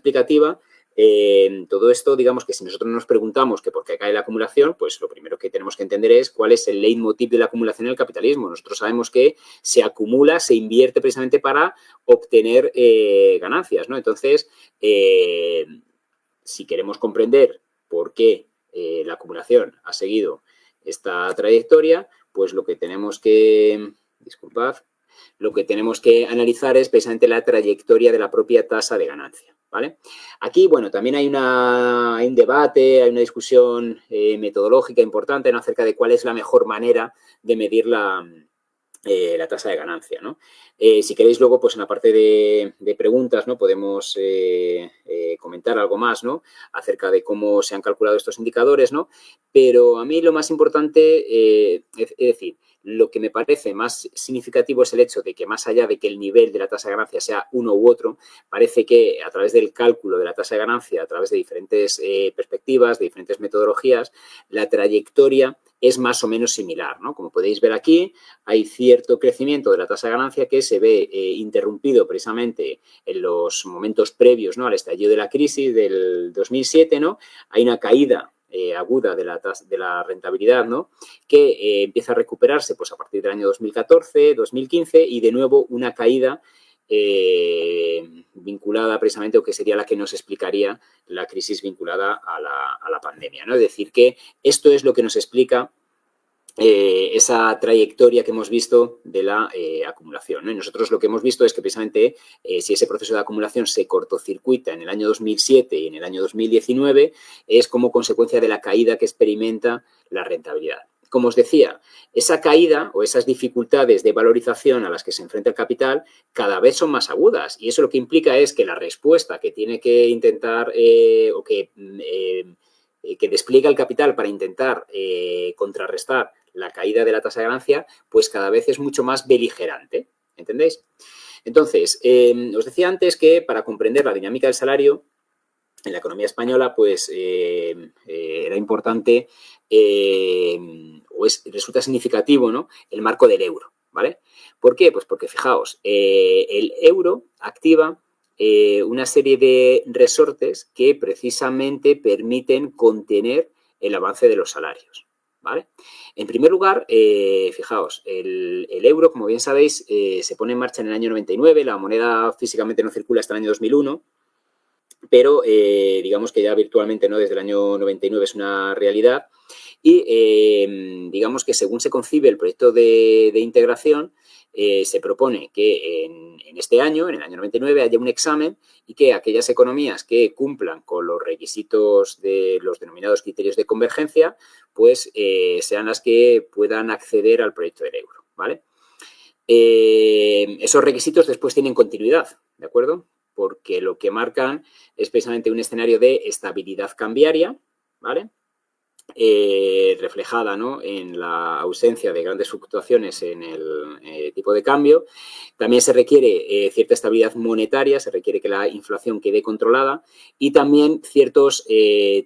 explicativa, todo esto, digamos que si nosotros nos preguntamos que por qué cae la acumulación, pues lo primero que tenemos que entender es cuál es el leitmotiv de la acumulación en el capitalismo. Nosotros sabemos que se acumula, se invierte precisamente para obtener ganancias, ¿no? Entonces, si queremos comprender por qué la acumulación ha seguido esta trayectoria, pues lo que tenemos que, lo que tenemos que analizar es precisamente la trayectoria de la propia tasa de ganancia, ¿vale? Aquí, bueno, también hay un debate, hay una discusión metodológica importante, ¿no?, acerca de cuál es la mejor manera de medir la tasa de ganancia, ¿no? Si queréis luego, pues en la parte de preguntas, ¿no?, podemos comentar algo más, ¿no?, acerca de cómo se han calculado estos indicadores, ¿no? Pero a mí lo más importante, es decir, lo que me parece más significativo es el hecho de que más allá de que el nivel de la tasa de ganancia sea uno u otro, parece que a través del cálculo de la tasa de ganancia, a través de diferentes perspectivas, de diferentes metodologías, la trayectoria es más o menos similar, ¿no? Como podéis ver aquí, hay cierto crecimiento de la tasa de ganancia que se ve interrumpido precisamente en los momentos previos, ¿no?, al estallido de la crisis del 2007, ¿no? Hay una caída aguda de la rentabilidad, ¿no?, que empieza a recuperarse pues a partir del año 2014, 2015 y de nuevo una caída vinculada precisamente, o que sería la que nos explicaría la crisis vinculada a la pandemia, ¿no? Es decir, que esto es lo que nos explica esa trayectoria que hemos visto de la acumulación, ¿no? Y nosotros lo que hemos visto es que precisamente si ese proceso de acumulación se cortocircuita en el año 2007 y en el año 2019 es como consecuencia de la caída que experimenta la rentabilidad. Como os decía, esa caída o esas dificultades de valorización a las que se enfrenta el capital cada vez son más agudas, y eso lo que implica es que la respuesta que tiene que intentar que despliega el capital para intentar contrarrestar la caída de la tasa de ganancia, pues cada vez es mucho más beligerante, ¿entendéis? Entonces, os decía antes que para comprender la dinámica del salario en la economía española, pues era importante resulta significativo, ¿no?, el marco del euro, ¿vale? ¿Por qué? Pues porque, fijaos, el euro activa una serie de resortes que precisamente permiten contener el avance de los salarios, ¿vale? En primer lugar, fijaos, el euro, como bien sabéis, se pone en marcha en el año 99, la moneda físicamente no circula hasta el año 2001, pero digamos que ya virtualmente, ¿no?, desde el año 99 es una realidad, y digamos que según se concibe el proyecto de integración, se propone que en este año, en el año 99, haya un examen y que aquellas economías que cumplan con los requisitos de los denominados criterios de convergencia, pues sean las que puedan acceder al proyecto del euro, ¿vale? Esos requisitos después tienen continuidad, ¿de acuerdo? Porque lo que marcan es precisamente un escenario de estabilidad cambiaria, ¿vale?, reflejada, ¿no?, en la ausencia de grandes fluctuaciones en el tipo de cambio. También se requiere cierta estabilidad monetaria, se requiere que la inflación quede controlada, y también ciertos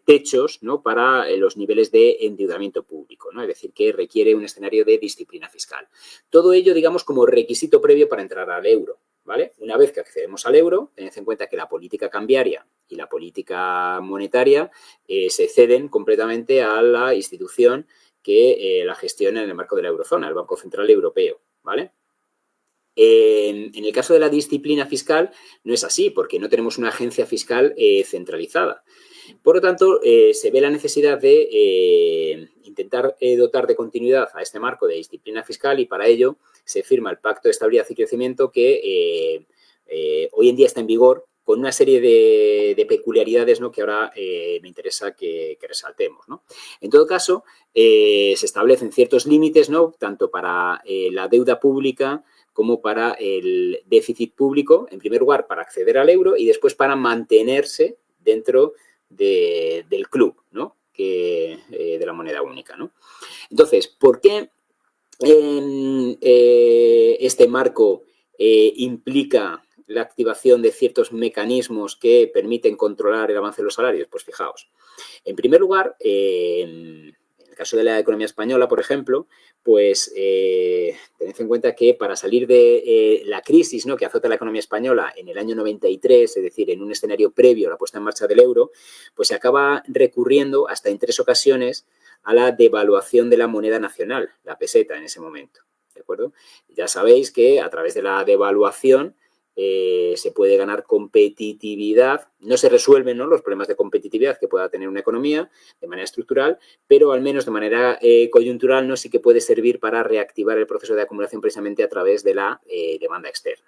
techos, ¿no?, para los niveles de endeudamiento público, ¿no? Es decir, que requiere un escenario de disciplina fiscal. Todo ello, digamos, como requisito previo para entrar al euro, ¿vale? Una vez que accedemos al euro, tened en cuenta que la política cambiaria y la política monetaria se ceden completamente a la institución que la gestiona en el marco de la eurozona, el Banco Central Europeo, ¿vale? En el caso de la disciplina fiscal no es así, porque no tenemos una agencia fiscal centralizada. Por lo tanto, se ve la necesidad de intentar dotar de continuidad a este marco de disciplina fiscal, y para ello se firma el Pacto de Estabilidad y Crecimiento, que hoy en día está en vigor, con una serie de peculiaridades, ¿no?, que ahora me interesa que resaltemos, ¿no? En todo caso, se establecen ciertos límites, ¿no?, tanto para la deuda pública como para el déficit público, en primer lugar para acceder al euro y después para mantenerse dentro del club, ¿no?, de la moneda única, ¿no? Entonces, ¿por qué este marco implica la activación de ciertos mecanismos que permiten controlar el avance de los salarios? Pues fijaos, en primer lugar, en el caso de la economía española, por ejemplo, pues tened en cuenta que para salir de la crisis, ¿no?, que azota la economía española en el año 93, es decir, en un escenario previo a la puesta en marcha del euro, pues se acaba recurriendo hasta en 3 ocasiones a la devaluación de la moneda nacional, la peseta en ese momento, ¿de acuerdo? Ya sabéis que a través de la devaluación se puede ganar competitividad, no se resuelven, ¿no?, los problemas de competitividad que pueda tener una economía de manera estructural, pero al menos de manera coyuntural, ¿no?, sí que puede servir para reactivar el proceso de acumulación precisamente a través de la demanda externa.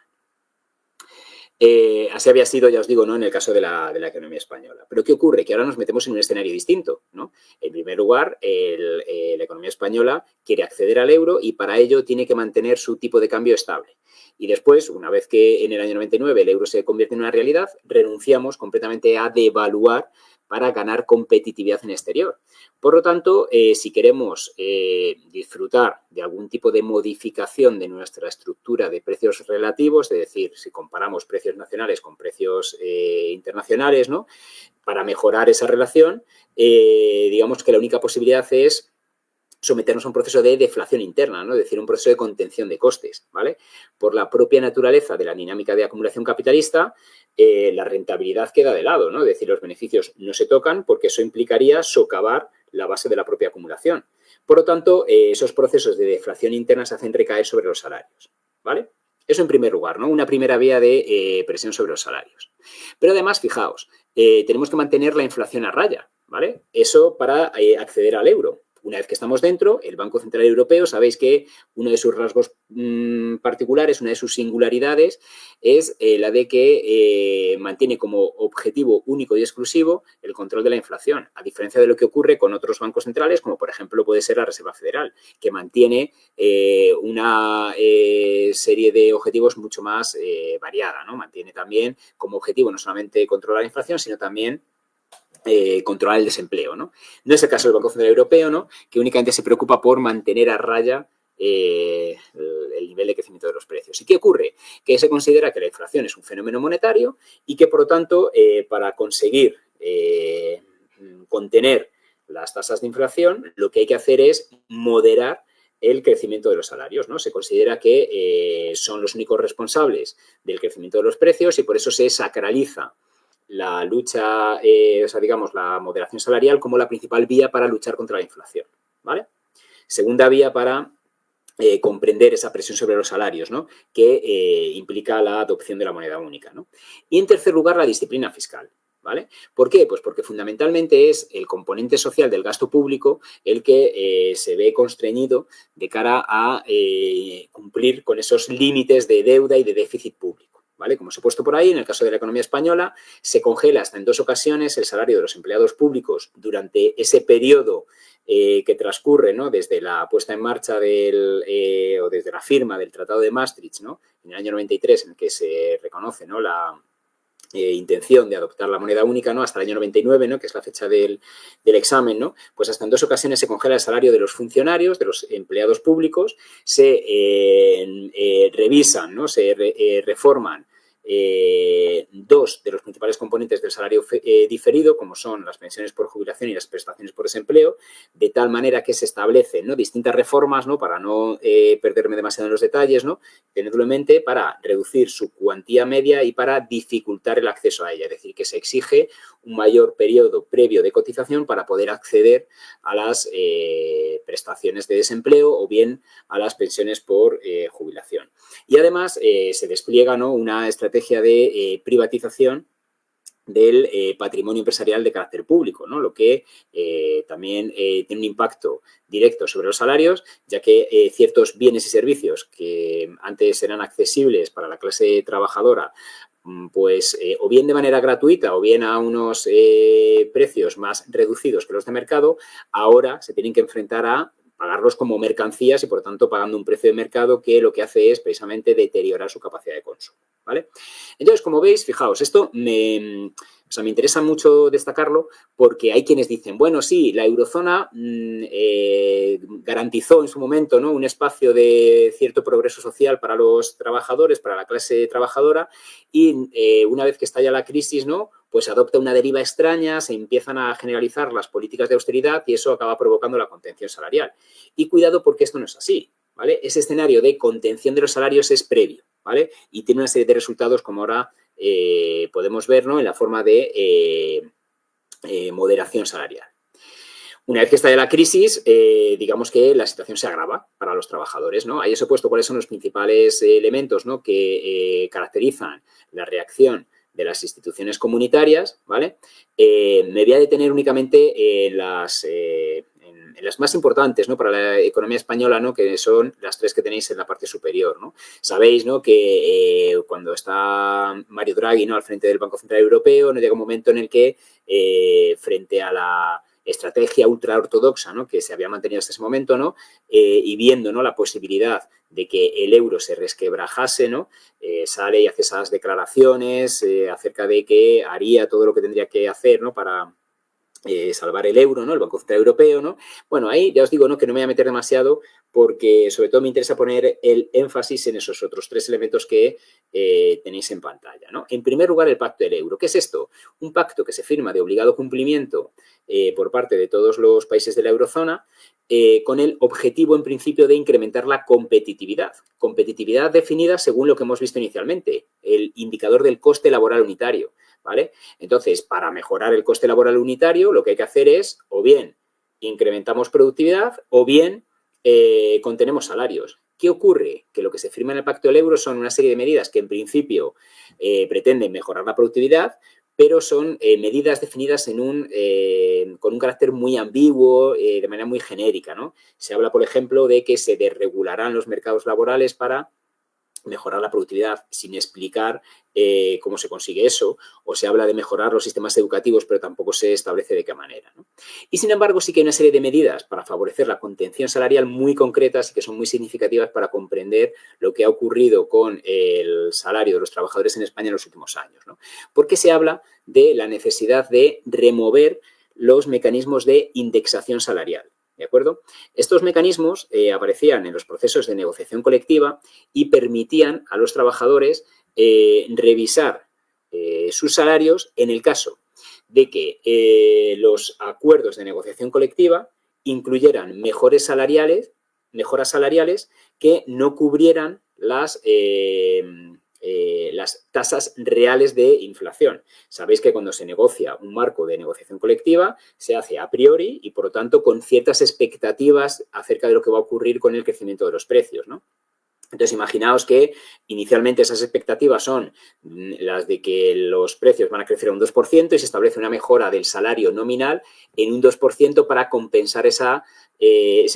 Así había sido, ya os digo, ¿no?, en el caso de la economía española. Pero ¿qué ocurre? Que ahora nos metemos en un escenario distinto, ¿no? En primer lugar, la economía española quiere acceder al euro y para ello tiene que mantener su tipo de cambio estable. Y después, una vez que en el año 99 el euro se convierte en una realidad, renunciamos completamente a devaluar para ganar competitividad en el exterior. Por lo tanto, si queremos disfrutar de algún tipo de modificación de nuestra estructura de precios relativos, es decir, si comparamos precios nacionales con precios internacionales, ¿no?, para mejorar esa relación, digamos que la única posibilidad es someternos a un proceso de deflación interna, ¿no?, es decir, un proceso de contención de costes, ¿vale? Por la propia naturaleza de la dinámica de acumulación capitalista, la rentabilidad queda de lado, ¿no? Es decir, los beneficios no se tocan porque eso implicaría socavar la base de la propia acumulación. Por lo tanto, esos procesos de deflación interna se hacen recaer sobre los salarios, ¿vale? Eso en primer lugar, ¿no? Una primera vía de presión sobre los salarios. Pero además, fijaos, tenemos que mantener la inflación a raya, ¿vale? Eso para acceder al euro. Una vez que estamos dentro, el Banco Central Europeo, sabéis que uno de sus rasgos particulares, una de sus singularidades, es la de que mantiene como objetivo único y exclusivo el control de la inflación, a diferencia de lo que ocurre con otros bancos centrales, como por ejemplo puede ser la Reserva Federal, que mantiene una serie de objetivos mucho más variada, ¿no? Mantiene también como objetivo no solamente controlar la inflación, sino también controlar el desempleo, ¿no? No es el caso del Banco Central Europeo, ¿no?, que únicamente se preocupa por mantener a raya el nivel de crecimiento de los precios. ¿Y qué ocurre? Que se considera que la inflación es un fenómeno monetario y que, por lo tanto, para conseguir contener las tasas de inflación, lo que hay que hacer es moderar el crecimiento de los salarios, ¿no? Se considera que son los únicos responsables del crecimiento de los precios y por eso se sacraliza la lucha, o sea, digamos, la moderación salarial como la principal vía para luchar contra la inflación, ¿vale? Segunda vía para comprender esa presión sobre los salarios, ¿no?, que implica la adopción de la moneda única, ¿no? Y en tercer lugar, la disciplina fiscal, ¿vale? ¿Por qué? Pues porque fundamentalmente es el componente social del gasto público el que se ve constreñido de cara a cumplir con esos límites de deuda y de déficit público, ¿vale? Como os he puesto por ahí, en el caso de la economía española, se congela hasta en 2 ocasiones el salario de los empleados públicos durante ese periodo que transcurre, ¿no?, desde la puesta en marcha o desde la firma del Tratado de Maastricht, ¿no?, en el año 93, en el que se reconoce, ¿no?, la intención de adoptar la moneda única, ¿no?, hasta el año 99, ¿no?, que es la fecha del examen, ¿no?, pues hasta en 2 ocasiones se congela el salario de los funcionarios, de los empleados públicos, se revisan, ¿no?, se reforman 2 de los principales componentes del salario diferido, como son las pensiones por jubilación y las prestaciones por desempleo, de tal manera que se establecen, ¿no?, distintas reformas, ¿no?, para no perderme demasiado en los detalles, ¿no?, tenedlo en mente, para reducir su cuantía media y para dificultar el acceso a ella, es decir, que se exige un mayor periodo previo de cotización para poder acceder a las prestaciones de desempleo o bien a las pensiones por jubilación. Y además se despliega, ¿no?, una estrategia de privatización del patrimonio empresarial de carácter público, ¿no?, lo que también tiene un impacto directo sobre los salarios, ya que ciertos bienes y servicios que antes eran accesibles para la clase trabajadora, pues o bien de manera gratuita o bien a unos precios más reducidos que los de mercado, ahora se tienen que enfrentar a pagarlos como mercancías y, por tanto, pagando un precio de mercado que lo que hace es precisamente deteriorar su capacidad de consumo, ¿vale? Entonces, como veis, fijaos, esto me interesa mucho destacarlo porque hay quienes dicen, bueno, sí, la eurozona garantizó en su momento, ¿no?, un espacio de cierto progreso social para los trabajadores, para la clase trabajadora y una vez que estalla la crisis, ¿no?, pues adopta una deriva extraña, se empiezan a generalizar las políticas de austeridad y eso acaba provocando la contención salarial. Y cuidado porque esto no es así, ¿vale? Ese escenario de contención de los salarios es previo, ¿vale? Y tiene una serie de resultados como ahora podemos ver, ¿no? En la forma de moderación salarial. Una vez que está la crisis, digamos que la situación se agrava para los trabajadores, ¿no? Ahí os he puesto cuáles son los principales elementos, ¿no? Que caracterizan la reacción de las instituciones comunitarias, ¿vale? Me voy a detener únicamente en las más importantes, ¿no? Para la economía española, ¿no? Que son las tres que tenéis en la parte superior, ¿no? Sabéis, ¿no? Que cuando está Mario Draghi, ¿no? Al frente del Banco Central Europeo, ¿no? Llega un momento en el que frente a la estrategia ultraortodoxa, ¿no? Que se había mantenido hasta ese momento, ¿no? Y viendo, ¿no? La posibilidad de que el euro se resquebrajase, ¿no? Sale y hace esas declaraciones acerca de que haría todo lo que tendría que hacer, ¿no? Para salvar el euro, ¿no? El Banco Central Europeo, ¿no? Bueno, ahí ya os digo, ¿no? Que no me voy a meter demasiado porque sobre todo me interesa poner el énfasis en esos otros tres elementos que tenéis en pantalla, ¿no? En primer lugar, el pacto del euro. ¿Qué es esto? Un pacto que se firma de obligado cumplimiento por parte de todos los países de la eurozona con el objetivo, en principio, de incrementar la competitividad. Competitividad definida según lo que hemos visto inicialmente, el indicador del coste laboral unitario, ¿vale? Entonces, para mejorar el coste laboral unitario, lo que hay que hacer es, o bien, incrementamos productividad, o bien, contenemos salarios. ¿Qué ocurre? Que lo que se firma en el Pacto del Euro son una serie de medidas que, en principio, pretenden mejorar la productividad, pero son medidas definidas con un carácter muy ambiguo, de manera muy genérica, ¿no? Se habla, por ejemplo, de que se desregularán los mercados laborales para mejorar la productividad sin explicar cómo se consigue eso, o se habla de mejorar los sistemas educativos, pero tampoco se establece de qué manera, ¿no? Y sin embargo, sí que hay una serie de medidas para favorecer la contención salarial muy concretas y que son muy significativas para comprender lo que ha ocurrido con el salario de los trabajadores en España en los últimos años, ¿no? Porque se habla de la necesidad de remover los mecanismos de indexación salarial. ¿De acuerdo? Estos mecanismos aparecían en los procesos de negociación colectiva y permitían a los trabajadores revisar sus salarios en el caso de que los acuerdos de negociación colectiva incluyeran mejoras salariales que no cubrieran las tasas reales de inflación. Sabéis que cuando se negocia un marco de negociación colectiva se hace a priori y, por lo tanto, con ciertas expectativas acerca de lo que va a ocurrir con el crecimiento de los precios, ¿no? Entonces, imaginaos que inicialmente esas expectativas son las de que los precios van a crecer a un 2% y se establece una mejora del salario nominal en un 2% para compensar ese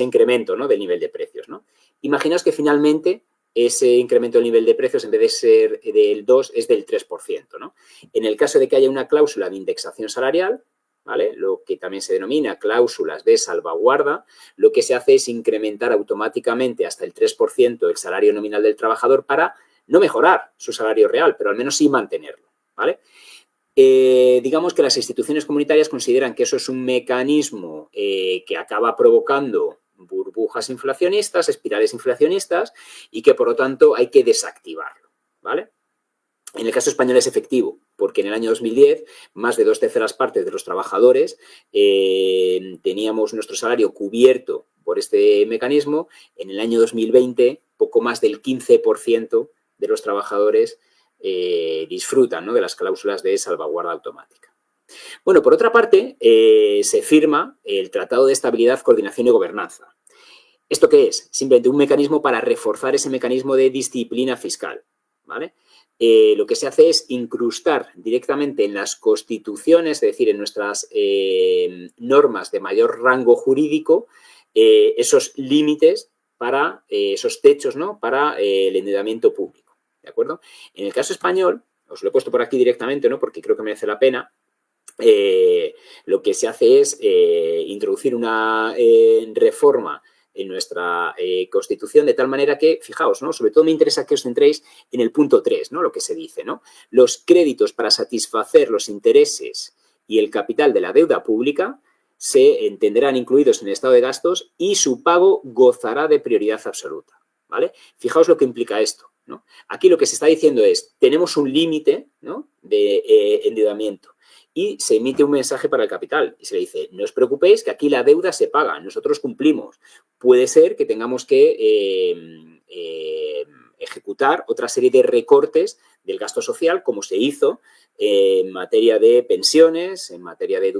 incremento, ¿no? Del nivel de precios, ¿no? Imaginaos que finalmente ese incremento del nivel de precios, en vez de ser del 2, es del 3%, ¿no? En el caso de que haya una cláusula de indexación salarial, ¿vale? Lo que también se denomina cláusulas de salvaguarda, lo que se hace es incrementar automáticamente hasta el 3% el salario nominal del trabajador para no mejorar su salario real, pero al menos sí mantenerlo, ¿vale? Digamos que las instituciones comunitarias consideran que eso es un mecanismo que acaba provocando burbujas inflacionistas, espirales inflacionistas, y que, por lo tanto, hay que desactivarlo, ¿vale? En el caso español es efectivo, porque en el año 2010 más de 2/3 partes de los trabajadores teníamos nuestro salario cubierto por este mecanismo. En el año 2020, poco más del 15% de los trabajadores disfrutan, ¿no? De las cláusulas de salvaguarda automática. Bueno, por otra parte, se firma el Tratado de Estabilidad, Coordinación y Gobernanza. ¿Esto qué es? Simplemente un mecanismo para reforzar ese mecanismo de disciplina fiscal, ¿vale? Lo que se hace es incrustar directamente en las constituciones, es decir, en nuestras normas de mayor rango jurídico, esos límites para esos techos, ¿no? Para el endeudamiento público, ¿de acuerdo? En el caso español, os lo he puesto por aquí directamente, ¿no? Porque creo que merece la pena. Lo que se hace es introducir una reforma en nuestra Constitución, de tal manera que, fijaos, ¿no? Sobre todo me interesa que os centréis en el punto 3, ¿no? Lo que se dice, ¿no? Los créditos para satisfacer los intereses y el capital de la deuda pública se entenderán incluidos en el estado de gastos y su pago gozará de prioridad absoluta, ¿vale? Fijaos lo que implica esto, ¿no? Aquí lo que se está diciendo es, tenemos un límite, ¿no? De endeudamiento. y se emite un mensaje para el capital y se le dice, no os preocupéis que aquí la deuda se paga, nosotros cumplimos. Puede ser que tengamos que ejecutar otra serie de recortes del gasto social, como se hizo en materia de pensiones, en materia de educación,